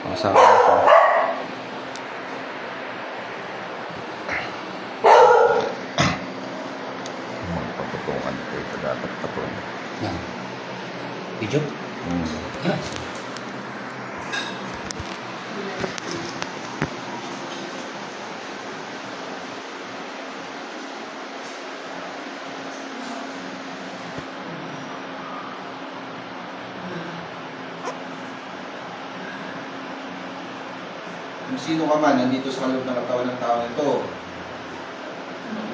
Kasama ko. Magpaputungan ko ito dapat tapon. Yan. Video? Yan. Kung sino ka man, nandito sa loob ng katawan ng tao nito.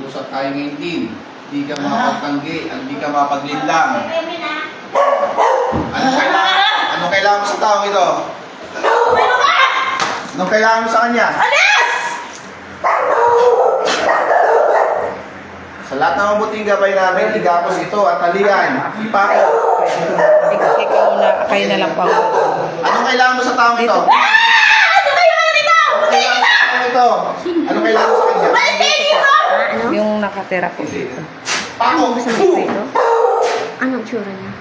Usap tayo ngayon din. Hindi ka makapagtanggi, hindi ka mapaglinlang. Anong kailangan mo sa tao ito? Anong kailangan mo sa kanya? Sa lahat ng mabuting gabay namin, igapos ito at talian. Ipako. Ikaw na, kayo na lang pa. Anong kailangan mo sa tao ito? Anong kailangan mo sa kanya? Yung nakatira ko. Pako! Anong tsura niya?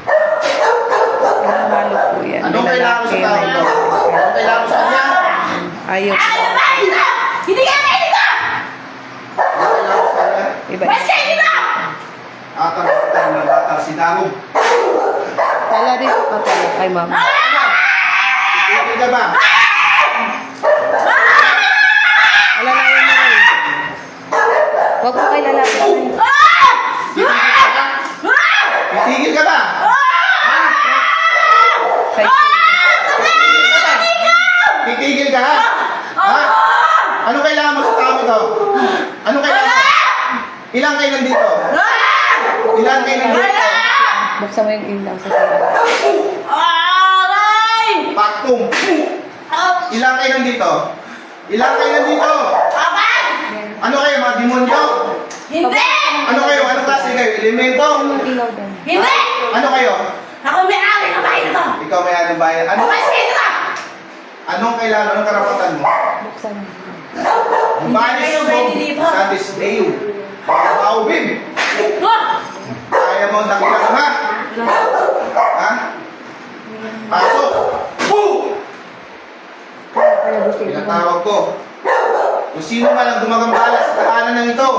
Yung halo po yan. Anong kailangan mo sa tao ito? Anong kailangan mo sa kanya? Ayaw. Hindi ka pwede ka! Anong kailangan mo sa kanya? Iba. Atang ng bata, sinahog. Tala dito pa pala kay mama. Titigil ka ba? Wala na yun na rin. Huwag po kayo lalaki. Titigil ka ba? Titigil ka ha? Ha? Anong kailangan mo sa tao ito? Anong kailangan mo? Ilan kayo nandito? Ilan kayo nandito? Buksan mo yung ilaw sa sila. Paktum. Ilan kayo nandito? Ilan kayo nandito? Ano kayo, mga demonyo? Hindi! Ano kayo? Ano klase kayo? Elemento? Yung ilaw din. Hindi! Ano kayo? Ako may akin ng bahay na to! Ikaw may anong bayan. Ano? Umasin ka! Anong kailangan? Anong karapatan mo? Buksan mo. Banis kayo mo pwede dito. sa disdayo. Paubin. Kaya mo ang dakilang ha? Ha? Pasok. Boo! Pinatawag ko. Kung sino man ang gumagambala sa tahanan ng ito,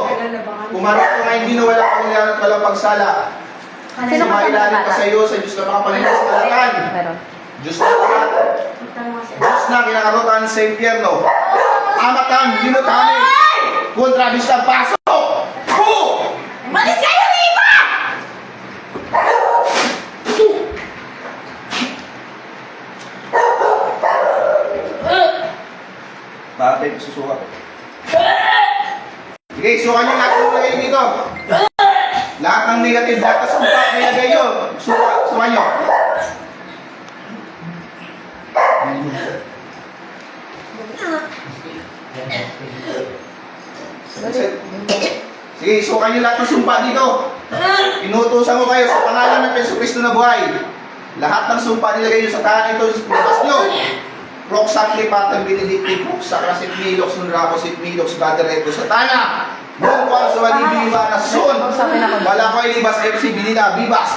pumarap ko ngayon din na walang pangyayari at walang pagsala. Sino ka Sumailalim ka sa iyo sa Diyos na makapalindas sa kalatan. Meron. Diyos na lahat. Diyos na kinakarotan sa impyerno. Amatan, linutanin. Kontra Diyos na pasok. Boo! Umalis kayo rito! Bakit tayo susuka ko? Sige, suka nyo lahat ng lagay dito. Lahat ng negative data sa utak nilagay nyo. Suka nyo. Sige, suka nyo lahat ng sumpa dito. Inutusan ko kayo sa pangalan ng Yesu Cristo na buhay. Lahat ng sumpa nilagay nyo sa tahanan ito, labas nyo. Roxacli Pater Benedicti, Roxacra Sit Milox, Nunraco Sit Milox, Batereto sa Tana. Buong kwa sa Wali Biba na Son. Wala ko ay libas FC Binila, Bibas.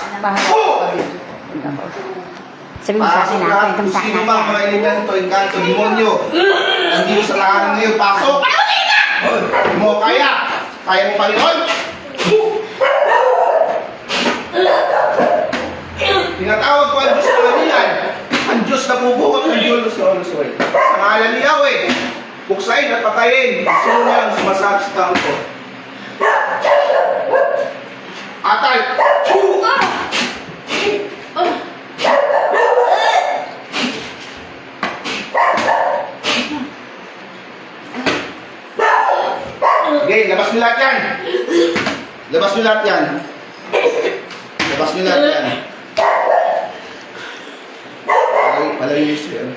Sabi mo sa akin Pasok lahat, kung sino mang mga elemento, engkanto, demonyo. Nandito sa tahanan ngayon, pasok. Mo kaya? Kaya mo Panginoon? Tinatawag ko ang Diyos na kanilan. Ang Diyos na bubuhat ng Diyos na Olusoy. Sa ngalan ni Yahweh, buksain at patayin. Sino niyang sumasabi sa taong ko? Atay! Okay, labas nyo lahat yan. Labas nyo lahat yan. Labas nyo lahat yan. Palalinis yan.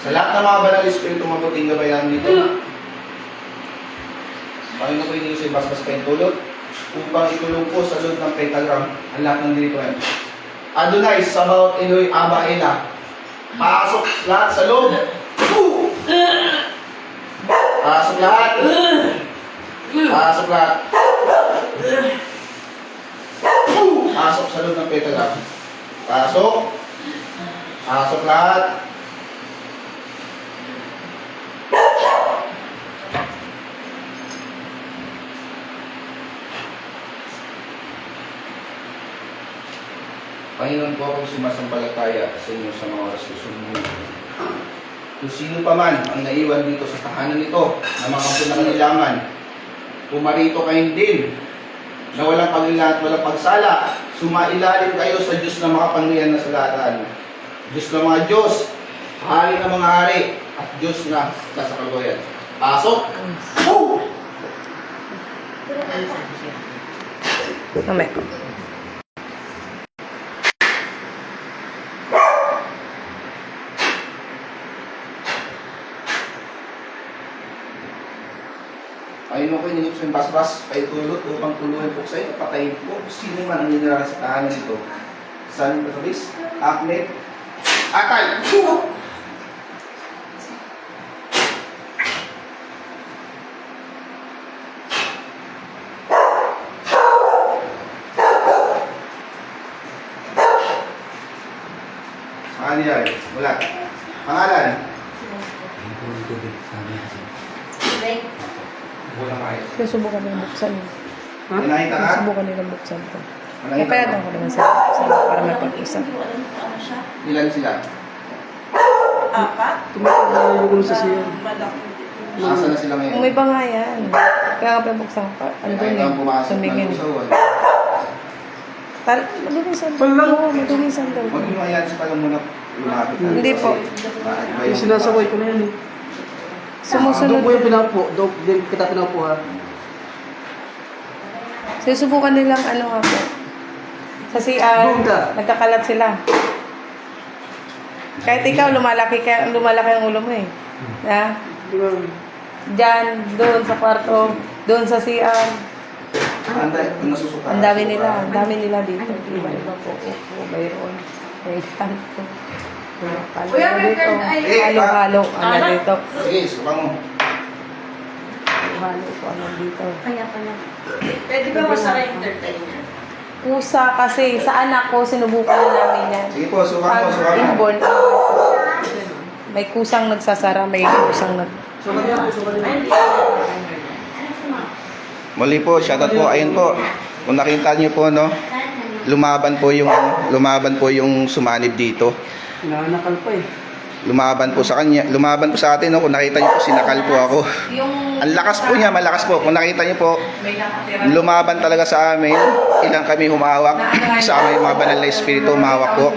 Sa lahat ng mga banal espiritu mabuting gabayan dito, Panginoon ko iniisip basbas kayong tulot upang itulong ko sa loob ng pentagram ang lahat ng dirituan. Adonai, Sabaoth, Eloy, Abba, Ela. Pasok lahat sa loob. Pasok lahat. Pasok lahat. Pasok sa loob ng pentagram. Pasok. Pasok lahat. Panginoon po akong sumasampalataya sa inyo sa mga oras na sumunod. Kung sino pa man ang naiwan dito sa tahanan nito na mga pinakanilaman, pumarito kayo din na walang paglingan at walang pagsala, sumailalim kayo sa Diyos na makapangyarihan na sa lahat. Diyos na mga Diyos, hari ng mga hari, at Diyos na nasa kaluyan. Pasok! Woo! Mamaya. Ayun ako, ininip sa basbas, paitulot upang tuluyan po sa iyo, patayin po. Sino man ang ninirahan sa tahanan nito? San Patabis, Aknet, Akal! Saan yan? Wala. Pangalan? Hindi ko ng tubig sa amin kasi. Wala kayo. Susubukan nilang buksan yun. Nakita ka? Susubukan nilang buksan ko. Nakita Napayagan ko naman sila buksan para may pag-isa. Ilan sila? Apat? Tumatawag sa siya. Malaki. Nasaan na sila ngayon? Kung may bangayan. Kaya nga pinabuksan ko. Andun Ay, eh. ang pumasok Tumingin. ng usawan. Madumi sandal. Oo, madumi sandal. Huwag nyo ayan sa pala muna lumapit. Hindi po. Yung sinasaway ko na yan eh. Sumusunod. Doon po yung pinapo. Doon kita pinapo ha. Susubukan nilang ano nga po. Kasi Doon ka. nagkakalat sila. Kahit ikaw, lumalaki ang ulo mo eh. Ha? Di ba? Diyan, doon sa kwarto, doon sa CR. Anday, kung nasusuka. Ang dami nila dito. Iba-iba po. Opo, mayroon. May kanto. Kuya, may dito. card ay- Halo-halo. Ano Ano? dito? Sige, suka mo. Halo po ano dito. Kaya pala. Pwede ba masara yung entertain niya? Pusa kasi sa anak ko, sinubukan na namin yan. Sige po, suka mo, Pag suka mo. inborn, may kusang nagsasara, may kusang nag... So, kanya po, so kanya. Muli po, shoutout po. Ayun po. Kung nakita niyo po, no, lumaban po yung sumanib dito. Nanakal pa eh. Lumaban po sa kanya. Lumaban po sa atin, no. Kung nakita niyo po, sinakal po ako. Ang lakas po niya, malakas po. Kung nakita niyo po, lumaban talaga sa amin. Ilang kami humawak. Sa amin, yung mga banal na espiritu, humawak po.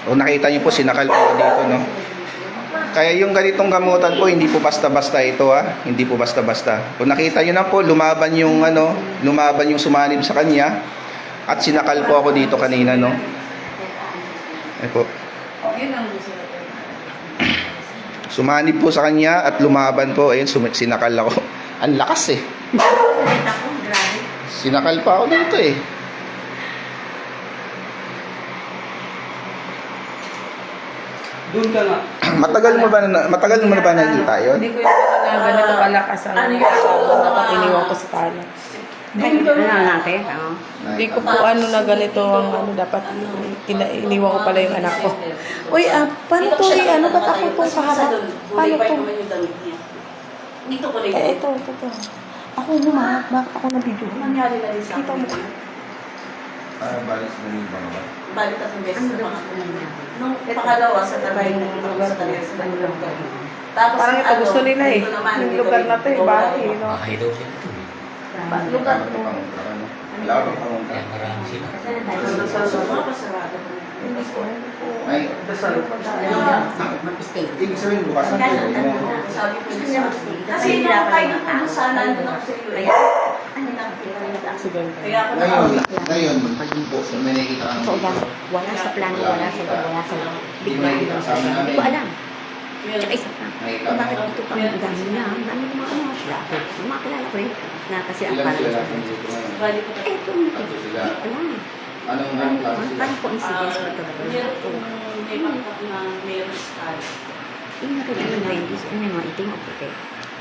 Kung nakita niyo po, sinakal po ako dito, no. Kaya yung ganitong gamutan po, hindi po basta-basta ito, ha. Hindi po basta-basta. Kung nakita niyo na po, lumaban yung sumanib sa kanya. At sinakal po ako dito kanina, no. Ay po. Sumanib po sa kanya at lumaban po. Ayun, sinakal ako. Ang lakas eh. Sinakal pa ako dito eh. Doon ka nga. Matagal mo na ba nakita yun? Hindi ko yung na ganito kalakas ang Ano yun? dapat iniwan ko sa kala. natin? Hindi ko po na ganito ang dapat iniwan ko pala yung anak ko. Uy, paano to ba't ako itong kaharap? Paano to? Dito ko rin. Ito. Ako humarap, bakit ako nabidyo? Nangyari na rin sa Kita mo. Balis na yung ba? Balik at ng beses na nung pangalawa sa tabay na ibang sa kanila sa kanilang gawin. Tapos Parang ito gusto nila eh. dito naman, Yung dito lugar na to eh, bahay ito. no? Bahay daw sila ito. Lugar to. Wala akong pangunta. Kaya marami sila. Pasarado. Hindi ko. Ay, Dasal. ibig sabihin bukas ang tuloy mo. Sabi ko niya. Kasi nung kayo kung saan nandun ako sa iyo. Accident. Kaya ako Ngayon, po, may nakikita ka So, wala sa plano, wala sa Hindi mo nakikita kasama namin. Hindi ko alam. Tsaka isa pa. Nakikita Bakit mo. dito pa ang dami na? Ang dami ng mga sila. Yung mga kilala ko rin. Na kasi ang Ilan parang sila sa natin dito ngayon? balik ko. eh, ito. Tatlo sila. Alam. Anong klase sila? Parang coincidence ko ito. Meron kong may makita na meron scar. Yung nakita ng ladies, ano yung mga iting o puti.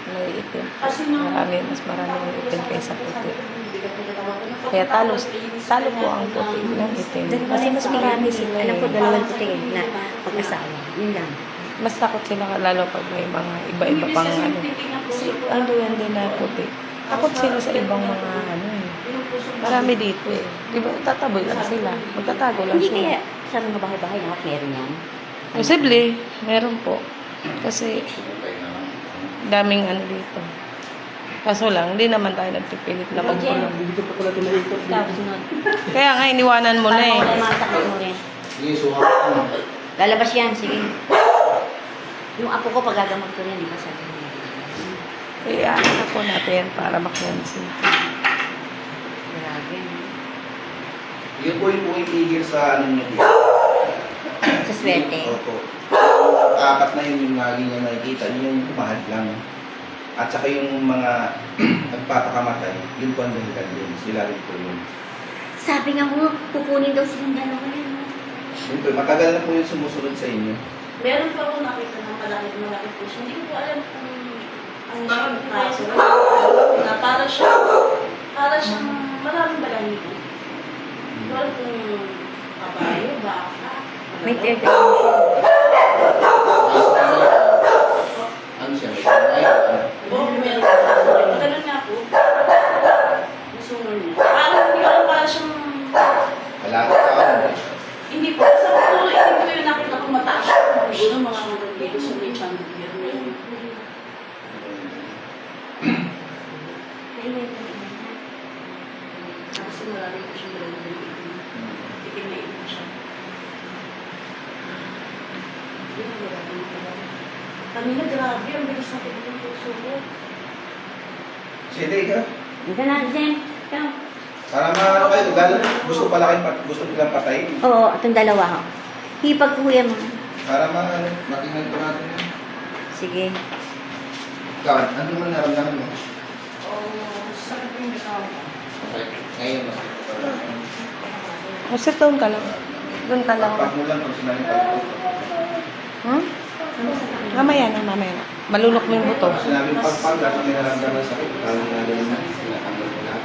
May itim. Kasi nung Mas marami yung itim kaysa puti. Kaya talo po ang puti. Yan. itim. Dalawa Kasi na mas yung marami puti. sila Alam ko, eh. dalawang puti na pag-asawa. Yun lang. Mas takot sila lalo pag may mga iba-iba pang ano. Kasi ano yan din na puti. Takot sila sa ibang mga ano eh. Marami dito eh. Di ba tataboy lang sila. Magtatago lang Hindi sila. kaya sa mga bahay-bahay lahat meron yan. Posible, meron po. Kasi daming ano dito. Kaso lang, hindi naman tayo nagpipilit na magkulong. Dito pa pala tinaikot. Tapos sunod. Kaya nga, iniwanan mo na Para eh. mawala yung mga sakit mo rin. Sige, suwakan mo. Lalabas yan, sige. Yung apo ko, pagagamot ko rin, di ba sabi mo? Kaya ako natin para maklensin. Grabe. no? Yun po yung pumitigil sa ano niya dito. Sa swerte. Opo. Apat na yun yung lagi niya nakikita. Yung kumahal lang. At saka yung mga nagpapakamatay, yun po ang dahilan din. Sila rin po yun. Sabi nga mo, kukunin daw silang dalawa yan. no? Yun po, matagal na po yung sumusunod sa inyo. Meron pa akong nakita ng malaki po siya. Hindi ko po alam kung ang bakit kaso. Na para siyang maraming balahibo. Hindi ko alam kung kabayo, baka. May third Ano siya? May Oo, meron pa. Ganun nga po. Gusto niya. Parang hindi ko alam, para siyang Malaki ka ako. hindi po. Sa po, hindi ko yung nakita kong mataas yung gulo, mga hanggang dito sa may chandelier. Kasi marami po siyang balahibo. Itim na itim siya. Yun, grabe na talaga. Kanina, grabe. Ang bilis natin yung puso ko. Sige ka. Ito na, Jen. Ito. Para maano kayo, gusto pala kayo, gusto nilang patayin. Oo, itong dalawa ho. Hipag ko kuya mo. Para matingnan ko natin yan. Sige. Ikaw, ano naman naramdaman mo? Oh, sakit yung ikaw. Okay. Ngayon, masakit ko pala. O, sit down ka lang. Doon ka lang. Pag mo lang pag sinabi ko. Hmm? Mamaya na, mamaya na. Malunok mo yung buto. Pag sinabi pagpag, lahat may naramdaman sa sakit. Lalo na ganun na, tinatanggal ko lahat.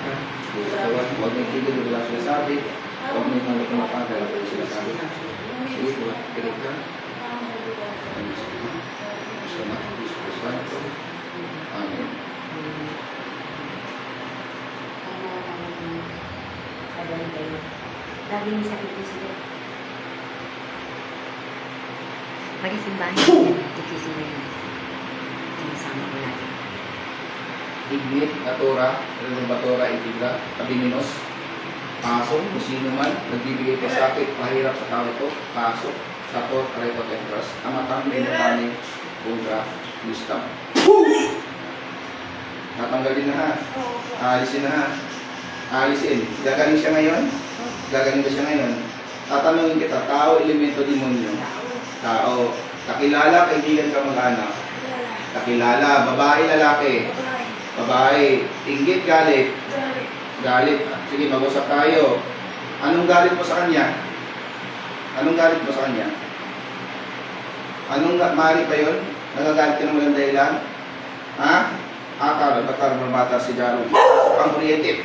Huwag may tigil, wala sinasabi. Huwag may mga kumapagal, wala sinasabi. Sige, huwag kilig ka. Salamat, Diyos Santo. Amen. Lagi may sakit yung sila. Mag-isimbahan yun. Nagsisimbahan yun. Sinasama ko lagi. Ignit, natura, renovatora, itigla, kabiminos, paso, kung sino man, nagbibigay pa sakit, pahirap sa tao ito, paso, sapot, repot, entras, amatang, binatani, bunga, wisdom. Tatanggalin na ha. Aalisin na ha. Aalisin. Gagaling siya ngayon? Gagaling ba siya ngayon? Tatanungin kita, tao, elemento, demonyo. Tao. Kakilala, kaibigan ka mag-anak. Kakilala, babae, lalaki. Babae, inggit, galit. Galit. Sige, mag-usap tayo. Anong galit mo sa kanya? Anong galit mo sa kanya? Anong mali pa yun? Nagagalit ka ng walang dahilan? Ha? Akala, magkarmamata si Jaro. Ang kuryente.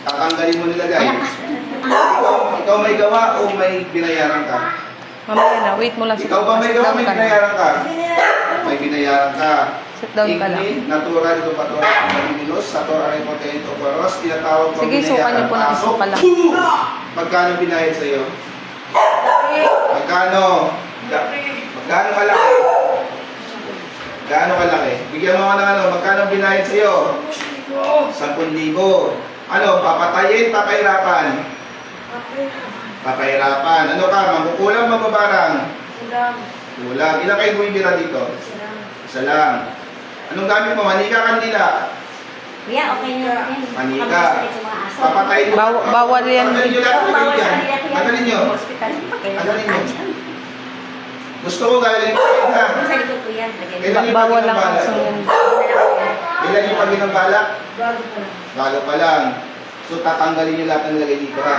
Tatanggalin mo nilagay. Ikaw may gawa o may binayaran ka? Mamaya na, wait mo lang. Ikaw ba may Sit gawa, down may ka na. binayaran ka? May binayaran ka. Sit down ka lang. Igni, natural, lupatora, paginilos, satora, repotento, paros, tinatawag pang Sige, suka niyo po ng pasok. suka lang. Magkano binayad sa'yo? Magkano? Magkano kalaki? Gaano kalaki? Bigyan mo ka ng ano, magkano binayad sa'yo? 10,000. Ano, papatayin, papahirapan? Papahirapan. Ano ka, magkukulang, mababarang? Kulang. Ilan kayo bumibira dito? Isa lang. Anong gamit mo? Manika, kandila? Kuya, okay na yan. Manika. Kapag sa mga aso. Papatayin mo. Bawal yan. Tanggalin nyo lahat. Bawal sa Tanggalin kanila yan. kuya. Tanggalin nyo. Hospital. Tanggalin nyo. Gusto ko galing kayo ha. Sa likod ko yan. Lagyan. Kailan yung Bawal lang pag-inang kaso balak? yan. Kailan yung pag-inang balak? Bago pa lang. So tatanggalin nyo lahat ng nilagay dito ha.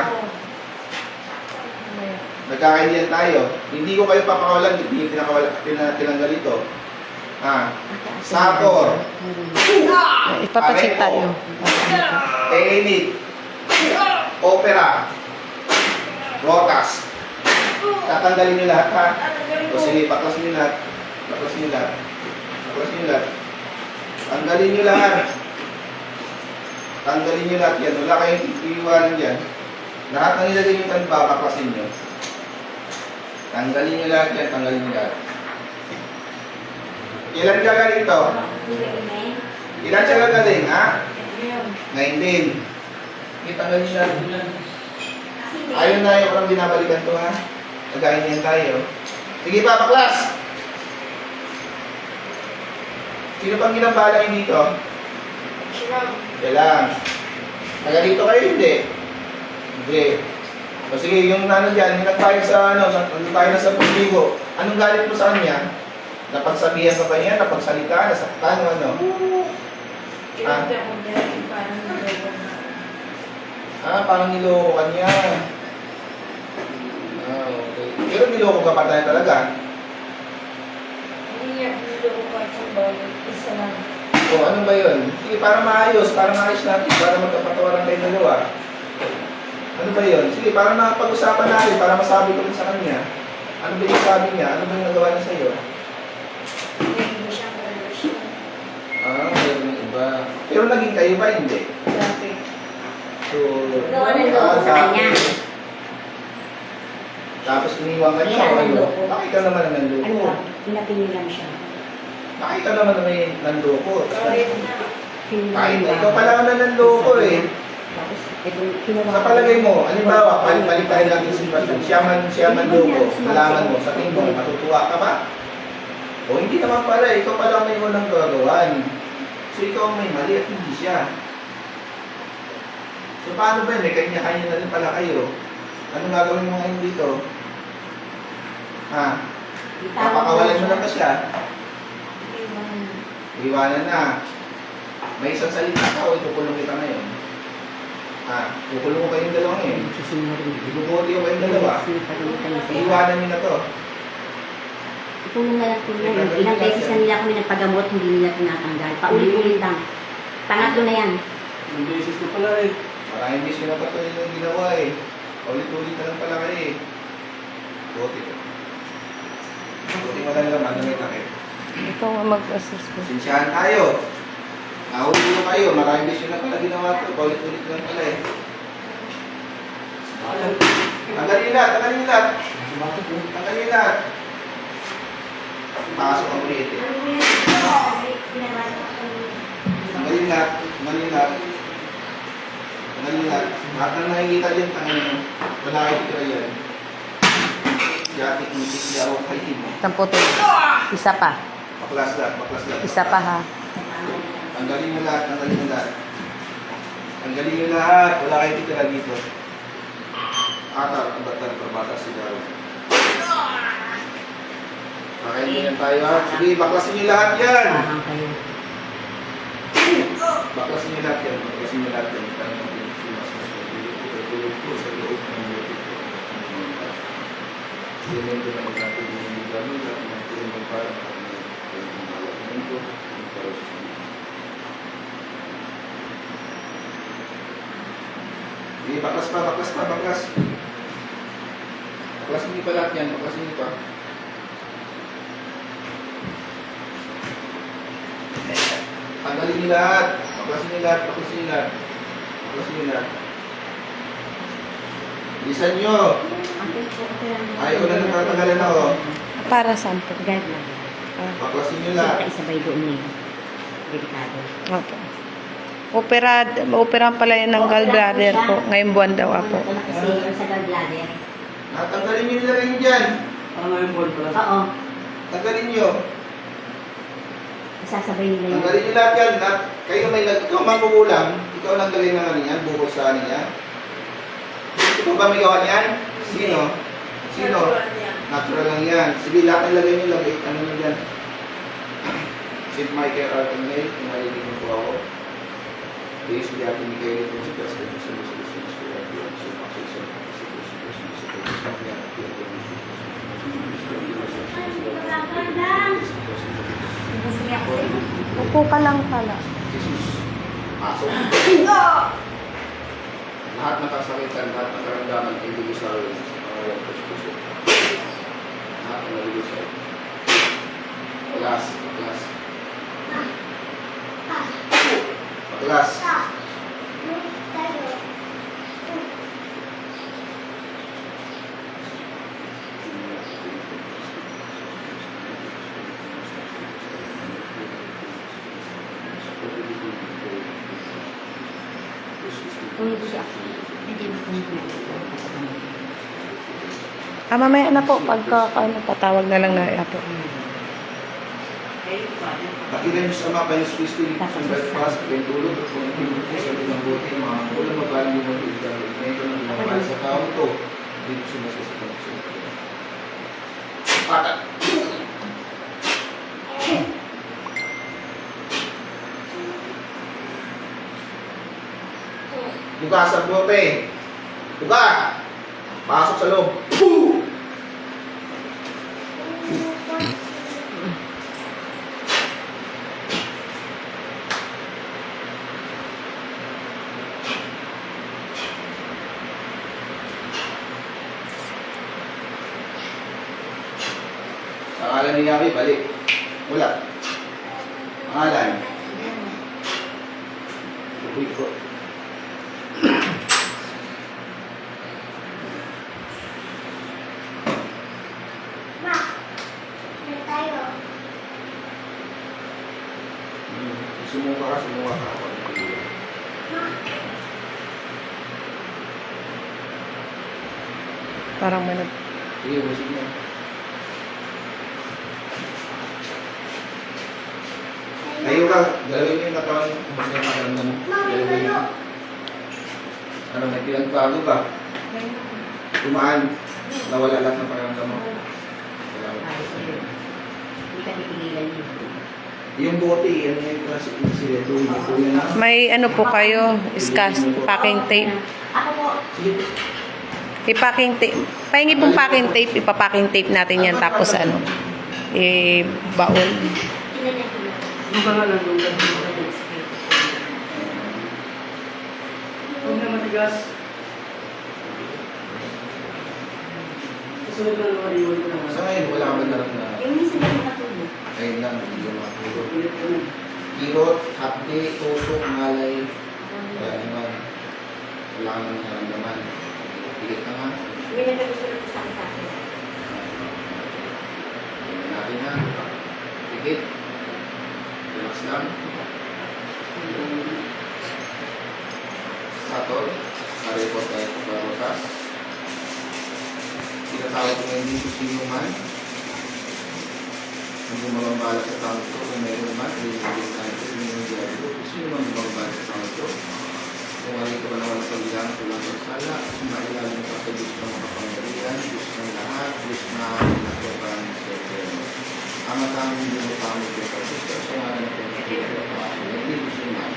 Nagkakaindihan tayo. Hindi ko kayo papakawalan, hindi yung tinanggal ito. Ha? Sator. Ipapacheck tayo. Tenit. Opera. Rotas. Tatanggalin nyo lahat ha. O sige, baklasin nyo lahat. Baklasin nyo lahat. Baklasin nyo lahat. Tanggalin nyo lahat. Tanggalin nyo lahat yan. Wala kayong iiwanan dyan. Lahat na nilagay nyo tan baklasin nyo. Tanggalin nyo lahat yan. Tanggalin nyo lahat. Ilan gagaling to? Ilan siya gagaling ha? 19. Okay, tanggalin nyo lahat. Ayun na yung parang binabalikan to ha. Nagain yan tayo. Sige pa, baklas! Sino pang ginambala yung dito? Siya lang. Taga dito kayo, hindi? Hindi. O sige, yung ano dyan, yung nagbayad sa ano, tayo na 10,000. Anong galit mo sa kanya? Napagsabihan ka ba niya? Napagsalita? Nasaktan o ano? Parang niloko ka niya. Okay. Pero niloko ka pa tayo talaga. O ano ba yun? Sige, para maayos natin, para magkapatawaran kayo dalawa. Ano ba yun? Sige, para mapag-usapan natin, para masabi ko rin sa kanya. Ano ba yung sabi niya? Ano ba yung nagawa niya sa'yo? Meron yung iba. Pero naging kayo ba? Hindi. So, Gawa ng loob sa kanya. Tapos iniwan ka niya. Kaya o ano? nanloko. Bakit ka naman ang Ano nanloko? ba? Pinapinilan siya. Bakit ka naman ang may nanloko? Kahit na ikaw Pinapinilan. pala ang nanloko eh. Tapos, itong kinuha. Sa palagay mo, halimbawa, balik tayo lang yung sitwasyon. Siya man loko, malaman mo, sa tingin mo, matutuwa ka ba? O hindi naman pala, ikaw pala ang may unang gagawan. So ikaw ang may mali at hindi siya. So paano ba yun? May kanya-kanya na rin pala kayo. Anong gagawin mo ngayon dito? Papakawalan mo lang ba siya? Iwanan na. May isang salita ka o itukulong kita ngayon? Kukulong ko kayong dalawa ngayon. Ibubuti ko kayong dalawa. Iwanan niyo na to. Itulong na lang po yun. Ilang beses na nila kami nagpagamot, hindi nila tinatanggal. Paulit-ulit lang. Pangatlo na yan. Ang beses na pala eh. Maraming beses na pa ito yung ginawa eh. Ulit-ulit na lang pala kayo eh. Buti ko. Buti mo lang naman na may takip. Ito nga mag-assist ko. Sinsyahan tayo. Nahuli ko kayo. Maraming beses na pala ginawa ito. Ulit-ulit na lang pala eh. Tanggalin lahat. Tanggalin lahat. Tanggalin lahat. Pasok ang ulit eh. Tanggalin lahat. Tanggalin lahat. Tanggalin lahat. Lahat na nakikita dyan, tanggalin mo. Wala kayo tira yan. Yatik, mitik, yaw, kayo mo. Tamputin. Isa pa. Baklas lahat, baklas lahat. Isa pa ha. Tanggalin mo lahat, tanggalin mo lahat. Tanggalin mo lahat. Wala kayo tira dito. Atar, ang batar, pabatas si Garo. Kakainin yan tayo ha. Sige, baklasin niyo lahat yan. Parang kayo. Baklasin niyo lahat yan. Baklasin niyo lahat yan. Tayo natin yung tulog po sa loob ng buti ko. Ganyan ko naman natin yung gamit at magtulong ng parang yung malaking ko. Yung parang sa sige, baklas pa, baklas pa, baklas. Baklasin niyo pa lahat yan. Baklasin niyo pa. Tanggalin niyo lahat. Baklasin niyo lahat. Baklasin niyo lahat. Baklasin niyo lahat. Bilisan niyo. Ayaw ko na natatanggalan ako. Para saan po? Guide lang. Baklasin niyo Kasi lahat. isabay doon eh. Delikado. Okay. Opera pala yan ng gallbladder po. Ngayong buwan daw po. Kasi yung sa gallbladder. Tanggalin niyo nila rin dyan. Parang ngayon buwan pala. Oo. Tanggalin niyo. Isasabay nila yun. Tanggalin niyo lahat yan. Kayo may ikaw makukulang. Ikaw lang gawin ng ano yan. Bukod sa ano yan. Ikaw ba may gawa niyan? Sino? Sino? Natural lang yan. Sige, lahat ng lagay niyo. Lagay. Ano nyo dyan? St. Michael Archangel. Pinalilig mo po ako. Please, we have to be careful to the best of the solutions to our lives. So, Upo ka lang pala. Jesus. Pasok. Lahat ng kasakitan, lahat ng karamdaman ay bigay sa akin sa pangalan ko sa puso. Lahat ng nabigay sa akin. Paglas, paglas. Paglas. Kung hindi siya, hindi mo kung Mamaya na po, pagka ano, patawag na lang na po. Pakilan sa mga Panis Kristo, sa breakfast, pagkintulog, at kung nagpipag po sa ng buti, mga kulang mabalang yung mga ito, ngayon ko nang lumabas sa tao to, dito sumasasakot sa ito. Patat! Buka sa bote. Buka! Pasok sa loob. Pangalan ni Yami, balik. Wala. Pangalan. Uy ko. Sumuka ka, sumuka ka. Parang may nag... Sige, busig mo. Tayo ka, galawin mo yung katawan mo. Kung saan makaramdam mo. Galawin mo. Ano, may pinagbago ba? Tumaan. Nawala lang ng pakiramdam mo. Hindi ka titigilan yun. Yung bote, ano yung klasik na sila? Ito na. May ano po kayo, iskas, packing tape. Ako po, Sige. I-packing tape. Pahingi pong packing tape, ipapacking tape natin yan. Tapos ano, baon. kinanan ko na. Yung pangalan doon. Huwag na matigas. Susunod na naman iwan ko naman. Sa ngayon, wala ka ba naramdaman? Yung minsan na makatulog. Ayun lang, hindi ko makatulog. Ulit ko na. Kirot, hapde, tusok, malay. Kaya naman, wala ka nang naramdaman. Pilit na nga. Hindi na nag-usulat sa akin. Tingnan natin ha. Pikit. Relax lang. Satol. Karepot tayo sa barotas. Tinatawag ko ngayon dito sinuman. Kung bumabambala sa tao ito, kung mayroon man, ililagay tayo ito, yung diablo. Sino man bumabambala sa tao ito? Kung ano ito ba naman sa bilang tulang ng sala, sumailalim ka sa Diyos ng makapangyarihan, Diyos ng lahat, Diyos na nagkakaan sa ito. Ang mataming dinutamit yung pagkita sa nga ng pagkita at nagdito siya man.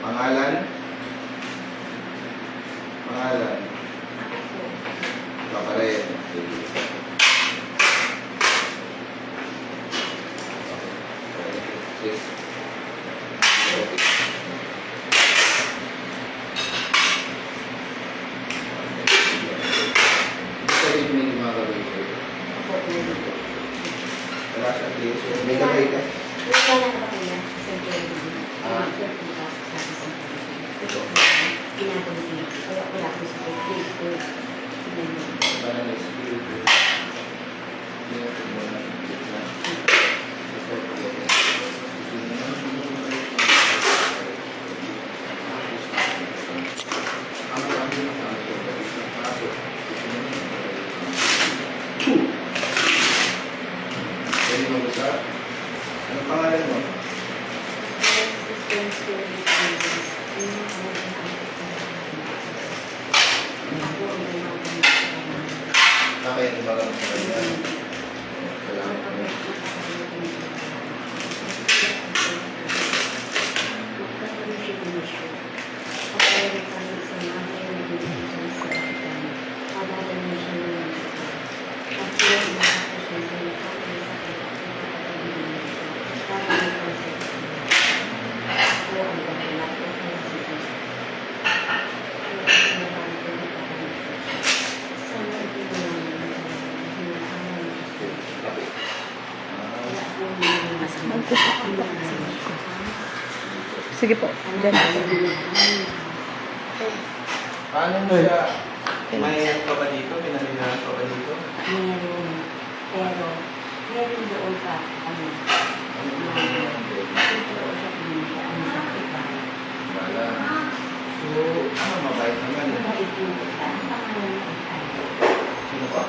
Pangalan? Pangalan? Kapareho. Sige. Sabi mo yung mga gagawin ko. Wala siya clear. So, may gagawin ka. Wala na ba kaya? Siyempre, Ah. Ito. ginagawa niya. Wala ko sa pagkakas. Para na espiritu. Kaya ito mo na na. Ito po. Ang marami na kami ito. Isang kaso. Pwede mo ba sa? Anong pangalan mo? Bakit ba ka sa kanya? Salamat po. Sige po. Diyan. Paano mo siya? May ka ba dito? Pinanirahan ka ba dito? Meron. Pero, meron doon pa. Ano? Wala. So, mabait naman. Sino pa?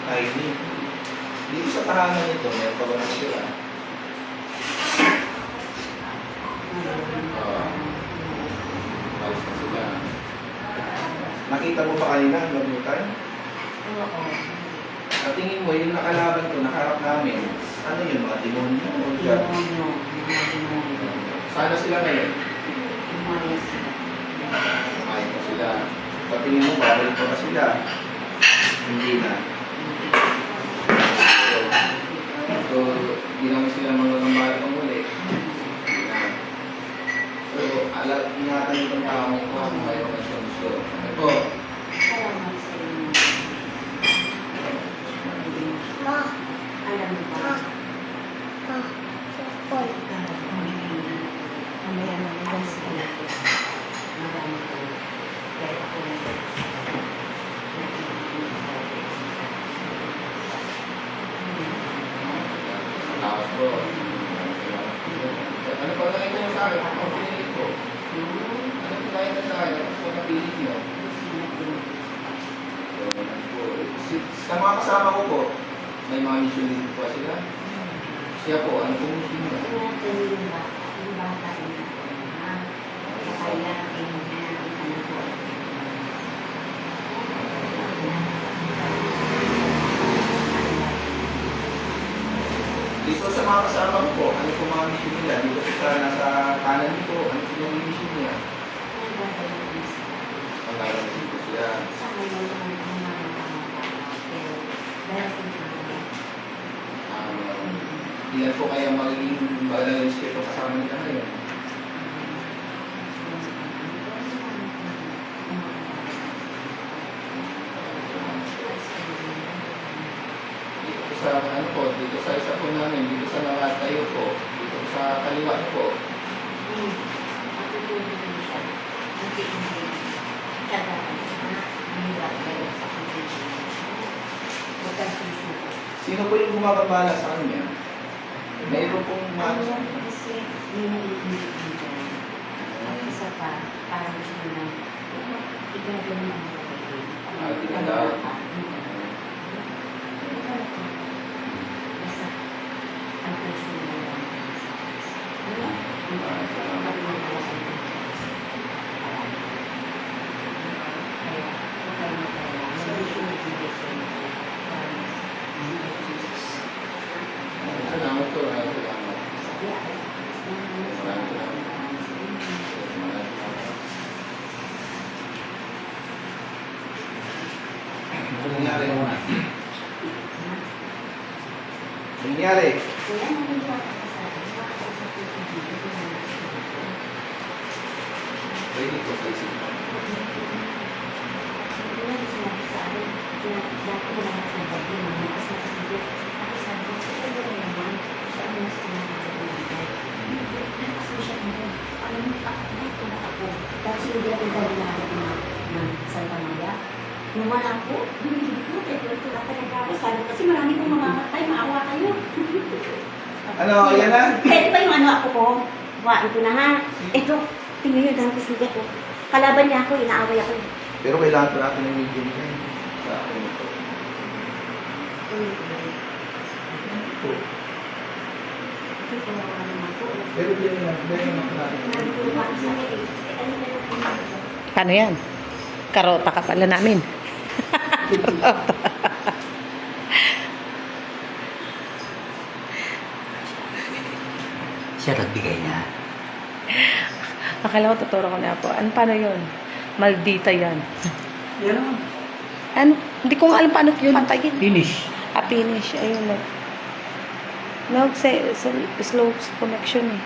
Tiny. Dito sa tahanan nito, meron pa ba na sila? Ayos na sila. Nakita mo pa kanina ang gamutan? Sa tingin mo, yung nakalaban ko, nakaharap namin, ano yun, mga demonyo o dyan? Sana sila ngayon? Kumain pa sila. Sa tingin mo, babalik pa ba sila? Hindi na. So, hindi naman sila magagambala pang muli. Hindi na. So, ingatan itong tao ko kung mayroon ka siya gusto. Ito, Alam mo ba? Mamaya na. Marami ko. Kaya ako tawas ko. Ano pa na kayo sa akin? Ako pinili ko. Ano pa kayo sa akin? Ako pa napili niyo. Sa mga kasama ko po, may mga mission din po sila. Siya po, ano pong mission niya? yung bata na kaya ano po. Dito sa mga kasama ko po, ano pong mga mission nila? Dito sa nasa kanan nito, ano pong mga mission niya? Ang lalong dito siya. Ilan po kaya magiging balance kayo kasama nila ngayon? Dito sa ano po, dito sa isa po namin, dito sa nakatayo po, dito sa kaliwa po. Sino po yung gumagambala sa kanya? Mayroon pong Kasi may naiinit dito. Ang isa pa, parang gusto na ikaw din ang tinatawag. Basta ang puso mo lang. Salamat po, maraming salamat. Maraming salamat. Ano nangyari? Ano nangyari? Pwede po sa isip. Nung wala po, binibig ko, sabi kasi marami kong mamamatay, maawa kayo. Ano, yan na? Pwede ba yung ano ako ko? Buwain ko na ha. Ito, tingnan nyo, dahil kasugat ko. Kalaban niya ako, inaaway ako. Pero kailangan pa natin ng medium time sa akin ito. Pero yan na, dahil naman natin. Ano yan? Karota ka pala namin. Siya nagbigay na. Akala ko tuturo ko na po. Ano, paano yun? Maldita yan. Yan. Ano? Hindi ko nga alam paano yun patayin. Finish. Finish. Ayun. Slow connection eh.